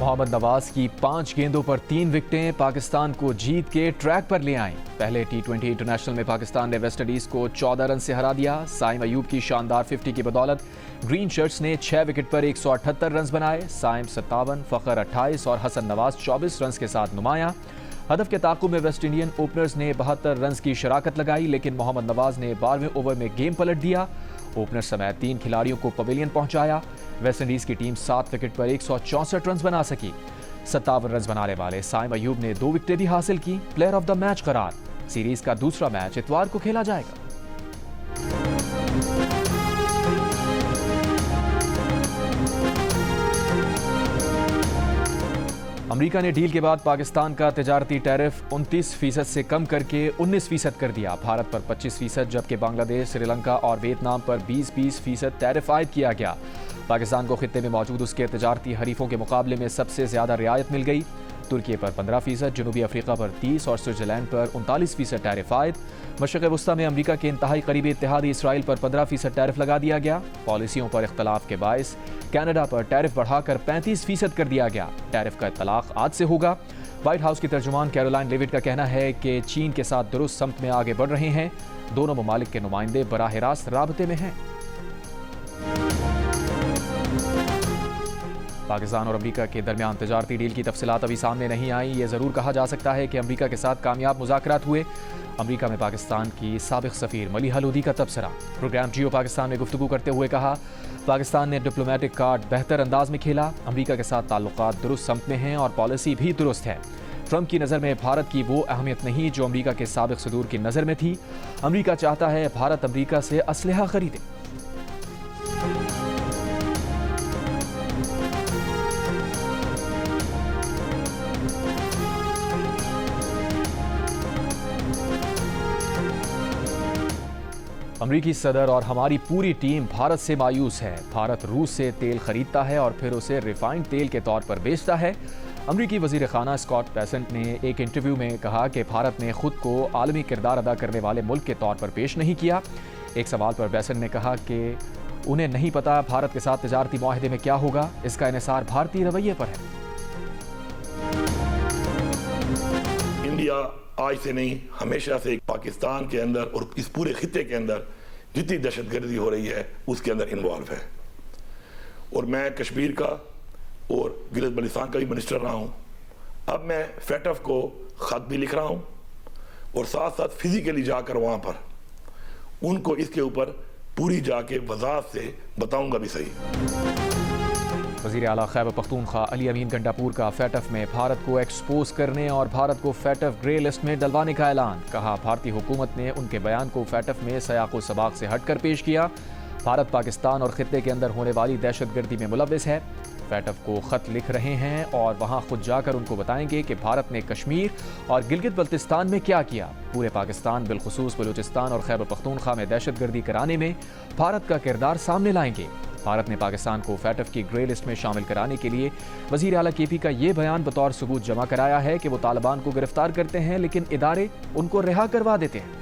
मोहम्मद नवाज की 5 गेंदों पर 3 विकेटें पाकिस्तान को जीत के ट्रैक पर ले आईं। पहले T20 इंटरनेशनल में पाकिस्तान ने वेस्टइंडीज को 14 रन से हरा दिया। साइम अयूब की शानदार 50 की बदौलत ग्रीन शर्ट्स ने 6 विकेट पर 178 रन बनाए। साइम 57, फखर 28 और हसन नवाज 24 रन के साथ नुमाया। हदफ के ताक़ुब में वेस्ट इंडियन ओपनर्स ने 72 रन की शराकत लगाई, लेकिन मोहम्मद नवाज ने 12वें ओवर में गेम पलट दिया। ओपनर समेत 3 खिलाड़ियों को पवेलियन पहुंचाया। वेस्टइंडीज की टीम 7 विकेट पर 164 रन बना सकी। 57 रन बनाने वाले साइम अयूब ने 2 विकेटें भी हासिल की। प्लेयर ऑफ द मैच करार। सीरीज का दूसरा मैच इतवार को खेला जाएगा। अमेरिका ने डील के बाद पाकिस्तान का तिजारती टैरिफ 29% से कम करके 19% कर दिया। भारत पर 25%, जबकि बांग्लादेश, श्रीलंका और वियतनाम पर 20% टैरिफ आयद किया गया। पाकिस्तान को खित्ते में मौजूद उसके तिजारती हरीफों के मुकाबले में सबसे ज्यादा रियायत मिल गई। तुर्की पर 15%, जनूबी अफ्रीका पर 30% और स्विट्जरलैंड पर 39% टैरिफ आयद। मशरिक़ वस्ता में अमेरिका के इंतहाई करीबी इत्तेहादी इसराइल पर 15% टैरिफ लगा दिया गया। पॉलिसियों पर इख्तलाफ के बायस कनाडा पर टैरिफ बढ़ाकर 35% कर दिया गया। टैरिफ का इत्तलाक आज से होगा। व्हाइट हाउस की तर्जुमान कैरोलाइन लेविट का कहना है कि चीन के साथ दुरुस्त समत में आगे बढ़ रहे हैं। दोनों ममालिक के नुमाइंदे बराह रास्त राबते में हैं। पाकिस्तान और अमेरिका के दरमियान तिजारती डील की तफसीलात अभी सामने नहीं आई। ये ज़रूर कहा जा सकता है कि अमेरिका के साथ कामयाब मुज़ाकरात हुए। अमेरिका में पाकिस्तान की साबिक़ सफ़ीर मलिहा लोधी का तबसरा। प्रोग्राम जियो पाकिस्तान में गुफ्तगू करते हुए कहा, पाकिस्तान ने डिप्लोमेटिक कार्ड बेहतर अंदाज में खेला। अमेरिका के साथ ताल्लुकात दुरुस्त समत में हैं और पॉलिसी भी दुरुस्त है। ट्रंप की नज़र में भारत की वो अहमियत नहीं जो अमेरिका के साबिक़ सदूर की नज़र में थी। अमेरिका चाहता है भारत अमेरिका से असलहा खरीदे। अमरीकी सदर और हमारी पूरी टीम भारत से मायूस है। भारत रूस से तेल खरीदता है और फिर उसे रिफाइंड तेल के तौर पर बेचता है। अमरीकी वज़ीर ख़ाना स्कॉट बेसेंट ने एक इंटरव्यू में कहा कि भारत ने खुद को आलमी किरदार अदा करने वाले मुल्क के तौर पर पेश नहीं किया। एक सवाल पर बेसेंट ने कहा कि उन्हें नहीं पता भारत के साथ तिजारती मुआहदे में क्या होगा। इसका इन्हिसार भारतीय रवैये पर है। इंडिया आज से नहीं, हमेशा से पाकिस्तान के अंदर और इस पूरे खित्ते के अंदर जितनी दहशतगर्दी हो रही है उसके अंदर इन्वॉल्व है। और मैं कश्मीर का और गिलगित बल्तिस्तान का भी मिनिस्टर रहा हूँ। अब मैं फैटफ को ख़त भी लिख रहा हूँ और साथ साथ फिजिकली जाकर वहाँ पर उनको इसके ऊपर पूरी जाके वजाहत से बताऊँगा भी सही। वज़ीर आला खैबर पख्तूनख्वा अली अमीन गंडापुर का फैटफ में भारत को एक्सपोज करने और भारत को फैटफ ग्रे लिस्ट में डलवाने का ऐलान। कहा, भारतीय हुकूमत ने उनके बयान को फैटफ में सयाक़ो सबाक़ से हटकर पेश किया। भारत पाकिस्तान और खित्ते के अंदर होने वाली दहशतगर्दी में मुलव्विस है। फैटफ को ख़त लिख रहे हैं और वहाँ खुद जाकर उनको बताएंगे कि भारत ने कश्मीर और गिलगित बल्तिस्तान में क्या किया। पूरे पाकिस्तान बिलखुसूस बलूचिस्तान और खैबर पख्तूनख्वा में दहशतगर्दी कराने में भारत का किरदार सामने लाएंगे। भारत ने पाकिस्तान को फैटफ की ग्रे लिस्ट में शामिल कराने के लिए वज़ीर आला केपी का ये बयान बतौर सबूत जमा कराया है कि वो तालिबान को गिरफ्तार करते हैं लेकिन इदारे उनको रिहा करवा देते हैं।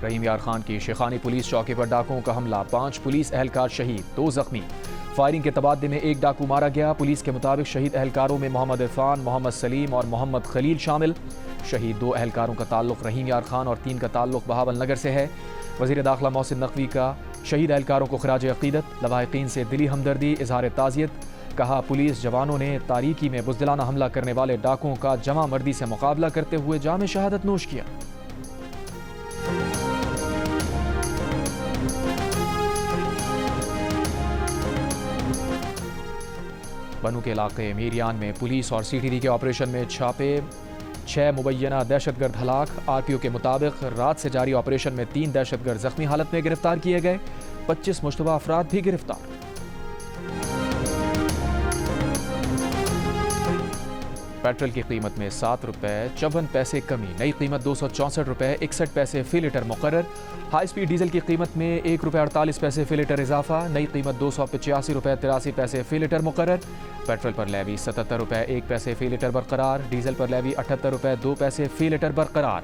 रहीम यार खान की शेखानी पुलिस चौकी पर डाकुओं का हमला, 5 पुलिस एहलकार शहीद, 2 जख्मी। फायरिंग के तबादले में 1 डाकू मारा गया। पुलिस के मुताबिक शहीद एहलकारों में मोहम्मद इरफान, मोहम्मद सलीम और मोहम्मद खलील शामिल। शहीद 2 एहलकारों का ताल्लुक रहीम यार खान और 3 का ताल्लुक बहावल नगर से है। वज़ीर दाखिला मोहसिन नकवी का शहीद एहलकारों को खराज अक़ीदत, लवाहिकीन से दिली हमदर्दी, इजहार ताज़ियत। कहा, पुलिस जवानों ने तारीकी में बुज़दिलाना हमला करने वाले डाकुओं का जमा मर्दी से मुकाबला करते हुए जाम शहादत नोश किया। बनू के इलाके मीरियान में पुलिस और CTD के ऑपरेशन में छापे, 6 मुबैना दहशतगर्द हलाक। RPO के मुताबिक रात से जारी ऑपरेशन में 3 दहशतगर्द जख्मी हालत में गिरफ्तार किए गए। 25 मुश्तबा अफराद भी गिरफ्तार। पेट्रोल की कीमत में 7 रुपये 54 पैसे कमी, नई कीमत 264 रुपये 61 पैसे फी लीटर मुकर्रर। हाई स्पीड डीजल की कीमत में 1 रुपये 48 पैसे फी लीटर इजाफा, नई कीमत 285 रुपये 83 पैसे फी लीटर मुकर्रर। पेट्रोल पर लेवी 77 रुपये 1 पैसे फी लीटर बरकरार, डीजल पर लेवी 78 रुपये 2 पैसे फी लीटर बरकरार।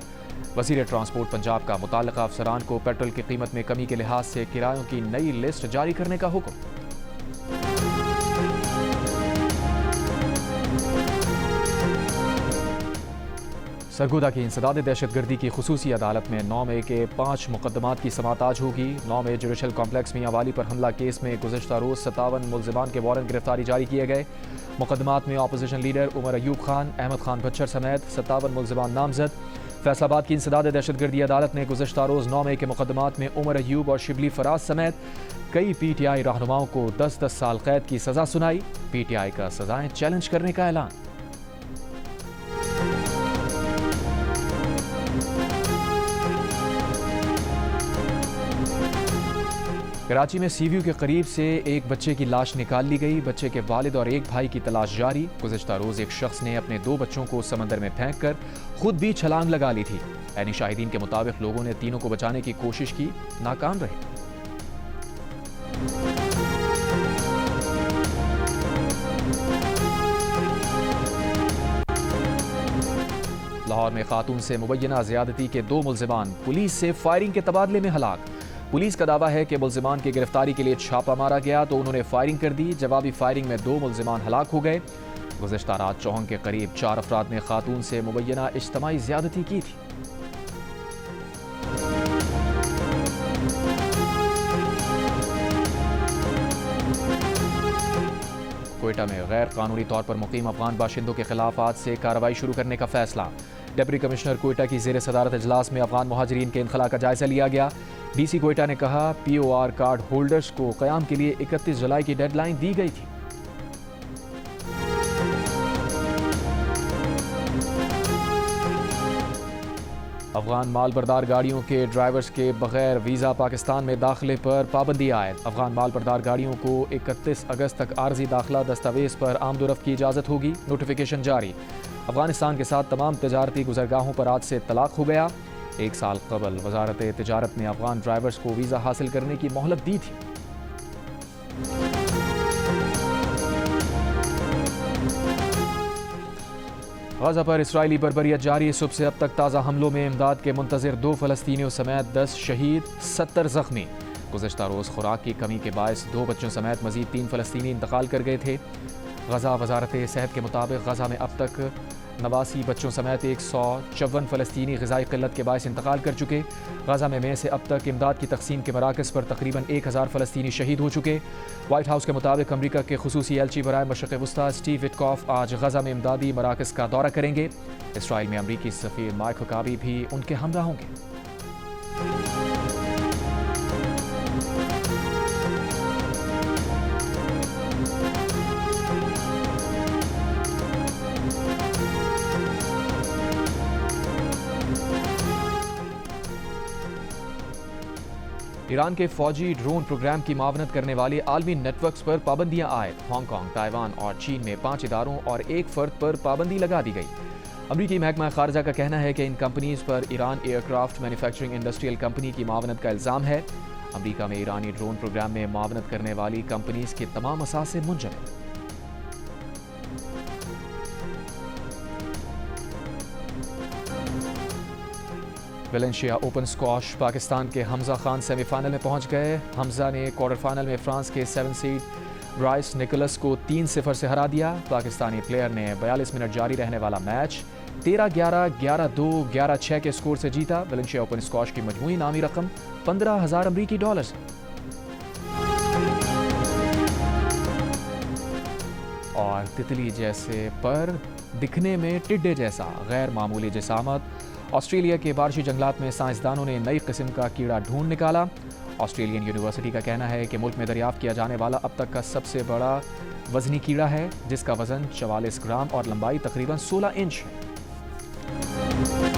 वज़ीर ट्रांसपोर्ट पंजाब का मुतल्लिक़ा अफसरान को पेट्रोल की कीमत में कमी के लिहाज से किरायों की नई लिस्ट जारी करने का हुक्म। सरगोदा की इंसदाद दहशतगर्दी की खुसूसी अदालत में 9 मई के 5 मुकदमात की समाअत आज होगी। 9 मई जुडिशल कॉम्प्लेक्स मियां वाली पर हमला केस में गुज़श्ता रोज़ 57 मुल्ज़िमान के वारंट गिरफ्तारी जारी किए गए। मुकदमात में अपोजिशन लीडर उमर अयूब खान, अहमद खान बच्चर समेत 57 मुल्ज़िमान नामजद। फैसलाबाद की इंसदाद दहशतगर्दी अदालत ने गुज़श्ता रोज़ 9 मई के मुकदमात में उमर अयूब और शिबली फराज समेत कई PTI रहनुमाओं को 10-10 साल कैद की सज़ा सुनाई। PTI का सज़ाएं चैलेंज करने का ऐलान। कराची में सीव्यू के करीब से एक बच्चे की लाश निकाल ली गई। बच्चे के वालिद और एक भाई की तलाश जारी। गुज़श्ता रोज़ एक शख्स ने अपने 2 बच्चों को समंदर में फेंक कर खुद भी छलांग लगा ली थी। ऐनी शाहिदीन के मुताबिक लोगों ने तीनों को बचाने की कोशिश की, नाकाम रहे। लाहौर में खातून से मुबैना ज़्यादती के 2 मुल्ज़िमान पुलिस से फायरिंग के तबादले में हलाक। पुलिस का दावा है कि मुल्ज़िमान की गिरफ्तारी के लिए छापा मारा गया तो उन्होंने फायरिंग कर दी। जवाबी फायरिंग में 2 मुल्ज़िमान हलाक हो गए। गुज़श्ता रात चौहंग के करीब 4 अफराद ने खातून से मुबैना इज्तिमाई ज़्यादती की थी। कोयटा में गैर कानूनी तौर पर मुकीम अफगान बाशिंदों के खिलाफ आज से कार्रवाई शुरू करने का फैसला। डिप्टी कमिश्नर कोयटा की ज़ेर सदारत इजलास में अफगान मुहाजिरीन के इनखला का जायजा लिया गया। DC कोयटा ने कहा POR कार्ड होल्डर्स को क़याम के लिए 31 जुलाई की डेडलाइन दी गई थी। अफगान माल बरदार गाड़ियों के ड्राइवर्स के बगैर वीज़ा पाकिस्तान में दाखिले पर पाबंदी आयद। अफगान माल बरदार गाड़ियों को 31 अगस्त तक आर्जी दाखिला दस्तावेज़ पर आमदोरफ्त की इजाज़त होगी। नोटिफिकेशन जारी। अफगानिस्तान के साथ तमाम तजारती गुज़रगाहों पर आज से तलाक हो गया। 1 साल कबल वजारत तिजारत ने अफगान ड्राइवर्स को वीज़ा हासिल करने की मोहलत दी थी। गज़ा पर इसराइली बर्बरियत जारी। सुबह से अब तक ताज़ा हमलों में इमदाद के मुंतज़िर 2 फ़लस्तीनियों समेत 10 शहीद, 70 ज़ख्मी। गुज़श्ता रोज़ खुराक की कमी के बायस 2 बच्चों समेत मज़ीद 3 फ़लस्तीनी इंतकाल कर गए थे। गज़ा वजारत सेहत के मुताबिक गज़ा में अब तक 89 बच्चों समेत 154 फ़लस्तीनी ग़िज़ाई क़िल्लत के बायस इंतकाल कर चुके। गज़ा में से अब तक इमदाद की तकसीम के मराकज़ पर तकरीबन 1000 फ़लस्तीनी शहीद हो चुके। वाइट हाउस के मुताबिक अमरीका के खुसूसी एलची बराए मशरिक़ वस्ता स्टीव विटकॉफ आज गज़ा में इमदादी मराकज़ का दौरा करेंगे। इसराइल में अमरीकी सफ़ीर माइक हुकाबी भी उनके हमरा होंगे। ईरान के फौजी ड्रोन प्रोग्राम की मावनत करने वाले आलमी नेटवर्क्स पर पाबंदियां आयद। हांगकांग, ताइवान और चीन में 5 इदारों और 1 फ़र्द पर पाबंदी लगा दी गई। अमरीकी महकमा खारजा का कहना है कि इन कंपनीज पर Iran aircraft manufacturing industrial company की मावनत का इल्ज़ाम है। अमरीका में ईरानी ड्रोन प्रोग्राम में मावनत करने वाली कंपनीज के तमाम असासे मुंजमद। वेलेंशिया ओपन स्क्वाश, पाकिस्तान के हमजा खान सेमीफाइनल में पहुंच गए। हमजा ने क्वार्टर फाइनल में फ्रांस के 7 सीड ब्राइस निकोलस को 3-0 से हरा दिया। पाकिस्तानी प्लेयर ने 42 मिनट जारी रहने वाला मैच 13-11, 11-2, 11-6 के स्कोर से जीता। वेलेंशिया ओपन स्क्वाश की मजमूई इनामी रकम $15,000 अमरीकी। और तितली जैसे पर दिखने में टिड्डे जैसा गैर मामूली जिसामत। ऑस्ट्रेलिया के बारिशी जंगलात में साइंसदानों ने नई किस्म का कीड़ा ढूंढ निकाला। ऑस्ट्रेलियन यूनिवर्सिटी का कहना है कि मुल्क में दरियाफ्त किया जाने वाला अब तक का सबसे बड़ा वजनी कीड़ा है, जिसका वजन 44 ग्राम और लंबाई तकरीबन 16 इंच है।